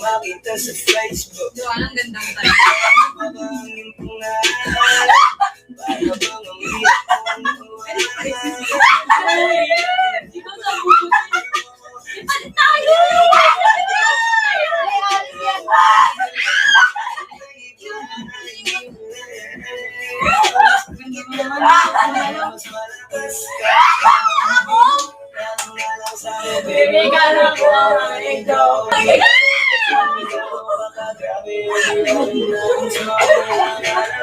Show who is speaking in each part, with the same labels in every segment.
Speaker 1: Makita sa Facebook.
Speaker 2: Ang ganda mo talaga.
Speaker 1: Mabangin ko nga. Para bang ang iyak mo.
Speaker 2: Ano tayo?
Speaker 1: Baby, ka na ko ang ikaw.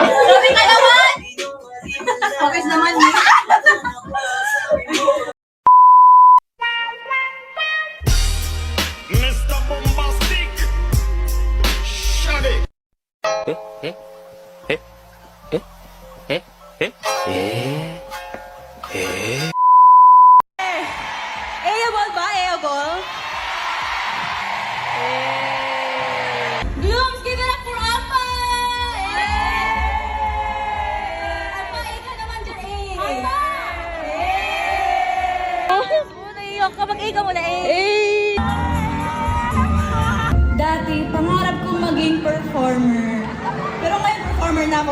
Speaker 2: Grabe ka naman! Focus naman niya.
Speaker 3: Mr. Bombastic, shut it.
Speaker 2: Eobol ba? Eobol? Glooms, give it up for Amma! Amma, ka naman dyan, Amma! Naiyak ka, mag-ika mo na, Dati, pangarap kong maging performer. Pero ngayon, performer na ako,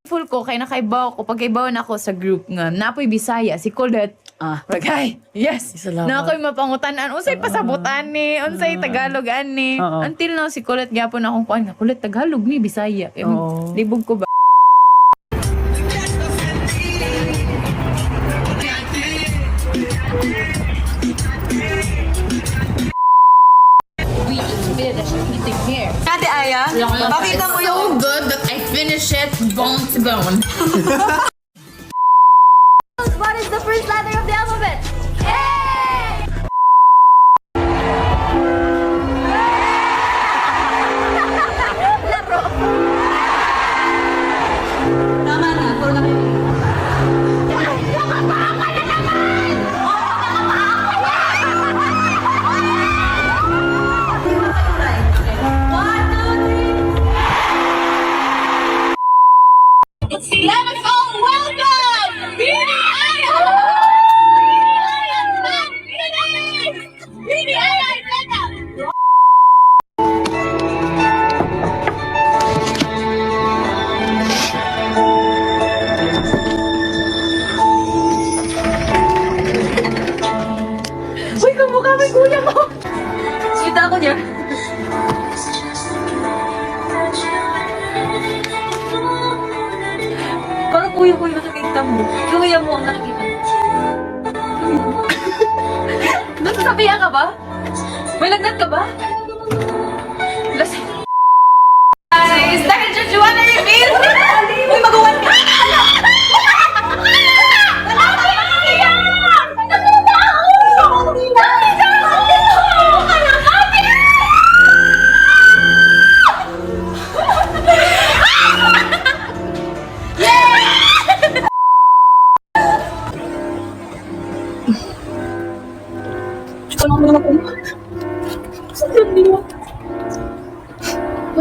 Speaker 4: Full ko kay nakaibaw ko pagkaibaw na ako sa group nga napoy Bisaya si Colette Ragay yes na ako'y mapangutan-an unsay pasabutan ni unsay Tagalog ani until now si Colette gyapon akong kuan nga Colette Tagalog ni Bisaya libog ko ba
Speaker 2: Ate Aya, pakita mo yung...
Speaker 4: so good that I finish it bone to bone.
Speaker 2: What is the first letter of the alphabet? A! Laro. Tama na, puro na kayo. Let's go! Welcome! Uy, kamukha may kuya mo! Kita ako niya. Parang kuya-kuya nakikita mo. Kuya mo ang nakikita. Nasasabihan ka ba? May lagnat ka ba? Lasing. Guys, dahil dyan, you wanna reveal? Uy, magawan ka!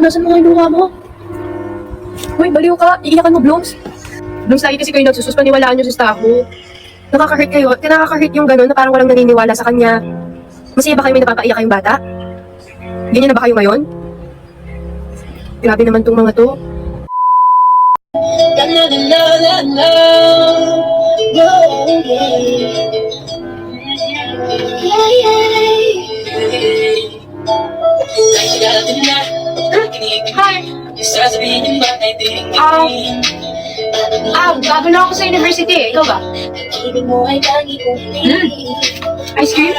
Speaker 5: Nasaan mo yung luha mo? Uy, baliw ka. Iiyakan mo, Blooms. Blooms, lagi kasi kayo nagsusus, paniwalaan nyo sa staff ko. Nakaka-hurt kayo. Nakaka-hurt yung gano'n na parang walang naniniwala sa kanya. Masaya ba kayo may napapaiyak kayong bata? Ganyan na ba kayo ngayon? Grabe naman tong mga to. Bago na ako sa university eh. Ikaw ba? Ice cream?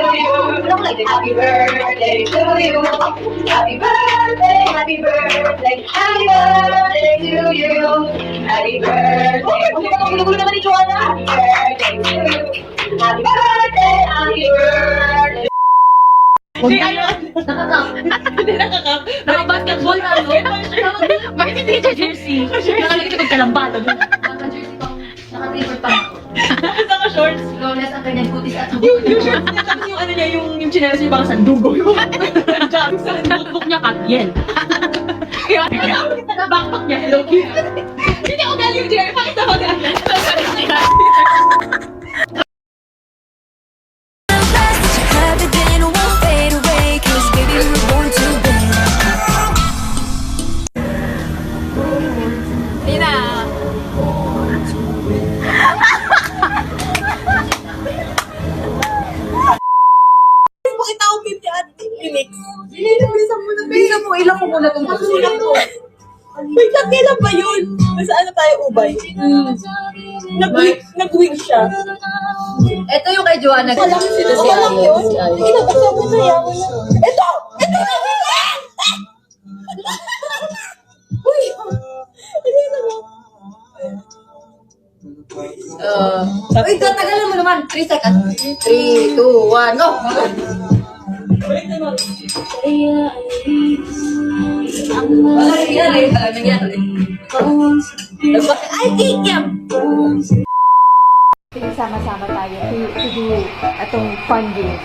Speaker 6: Happy birthday to you. Happy birthday, happy birthday, happy birthday to you. Happy birthday. Happy birthday Happy birthday, happy birthday.
Speaker 2: Naka-basketball na, no? Bakit hindi ka jersey? Nakalagay ka magkalambala. Naka-jersey pa. Naka-paper pa.
Speaker 7: Naka-shorts.
Speaker 2: Flawless ang kanyang kutis at
Speaker 7: Yung shorts niya, tapos yung ano niya, yung chinelas niya baka sandugo yung sa notebook niya, Katyen. Sa backpack niya, Hello Kitty. Hindi ako galing, Jerry. Pakita mo galing.
Speaker 2: Bilisan mo, ilang ko muna itong
Speaker 7: Wait lang, kailan ba yun? Nasa ano tayo, Ubay? Nag-wig siya.
Speaker 2: Ito yung kay Joanna.
Speaker 7: Walang yun. Inabasa mo na yan. Ito! Ito! Uy! Ano yun naman?
Speaker 2: Wait, tagalan mo naman. 3 seconds. 3, 2, 1, go!
Speaker 7: Wait naman.
Speaker 2: Wala nangyari. Wala nangyari. Ay, kikiam!
Speaker 8: Sama-sama tayo to do itong fun game.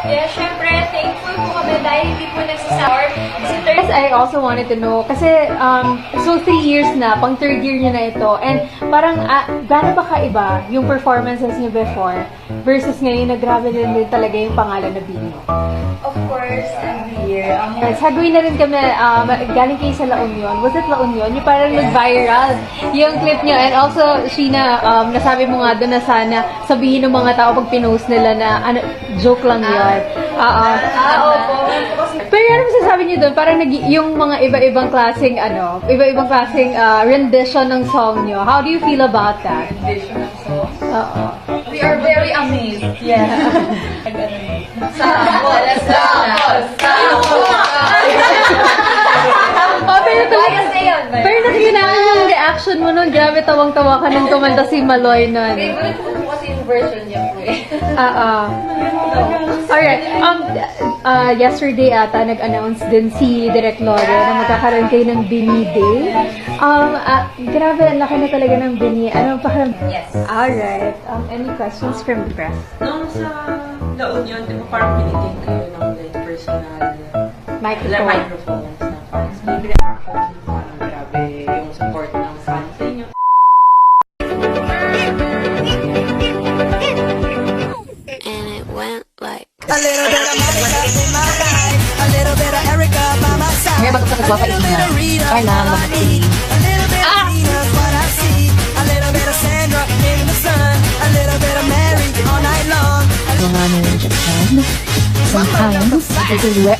Speaker 9: Yeah, syempre, thankful po kami dahil hindi po nagsasahor. Kasi
Speaker 8: Yes, I also wanted to know, kasi so 3 years na, pang 3rd year nyo na ito, and parang gaano ba kaiba yung performances nyo before versus ngayon na grabe din talaga yung pangalan na Bini?
Speaker 9: of course, every year.
Speaker 8: Yes, hagawin na rin kami, galing kayo sa La Union. Was it La Union? Yung parang nag-viral yung clip nyo. And also, Sheena, nasabi mo nga doon na sana sabihin ng mga tao pag pinost nila na ano, joke lang yun. Pero ano masasabi niyo doon? Parang yung mga iba-ibang klaseng rendition ng song nyo. How do you feel about that?
Speaker 2: Rendition ng song.
Speaker 8: Oo.
Speaker 2: We are very amazed.
Speaker 8: Yeah.
Speaker 2: Sample!
Speaker 8: Pero nakikita namin yung reaction mo nun. Grabe, tawang-tawa ka nung kumanta si Maloy nun.
Speaker 2: Favorite ko po kasi yung version niya po eh.
Speaker 8: Alright. Yesterday ata, nag-announce din si Direk Lore na magkakaroon kayo ng Bini Day. Grabe, ang laki na talaga ng Bini. Ano pa?
Speaker 2: Yes.
Speaker 8: Alright. Any questions from the press?
Speaker 7: Nung sa La Union, di ba parang binigyan kayo ng personal microphones na fans? May reaction parang grabe yung support ng fans sa inyo.
Speaker 10: And it went like
Speaker 4: Ngayon ba't ito nagpapaisip niya? Carla, bakit? Mga naman siya dyan. Sometimes, this is where...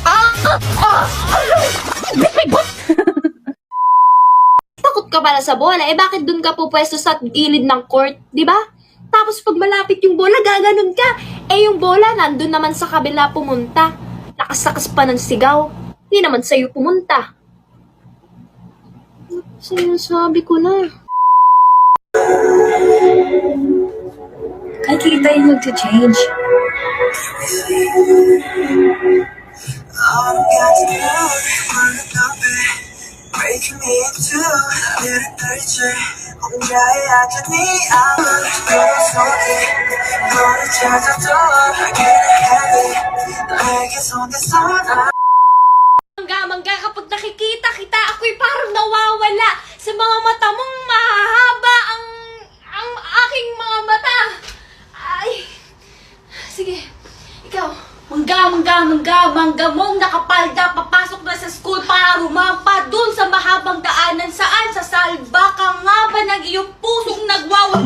Speaker 10: takot ka pala sa bola, bakit dun ka pupwesto sa gilid ng court, di ba? Tapos pag malapit yung bola, gaganon ka. Yung bola, nandun naman sa kabila pumunta. Lakas-lakas pa ng sigaw. Hindi naman sa'yo pumunta. Sinasabi ko na.
Speaker 6: Nakikita yung nag-change. Breaking me into little dirty 혼자의 아침이 아마 너의 손에 너를 찾아도 I can't have it 너에게 손에서 나
Speaker 9: mangga kapag nakikita kita, ako'y parang nawawala. Sa mga mata mong mahahaba ang aking mga mata. Ay, sige, ikaw. Mangga mong nakapalda, papasok na sa school para rumampa dun sa mahabang daanan saan sa salba ka nga ba ng iyong pusong nagwawa.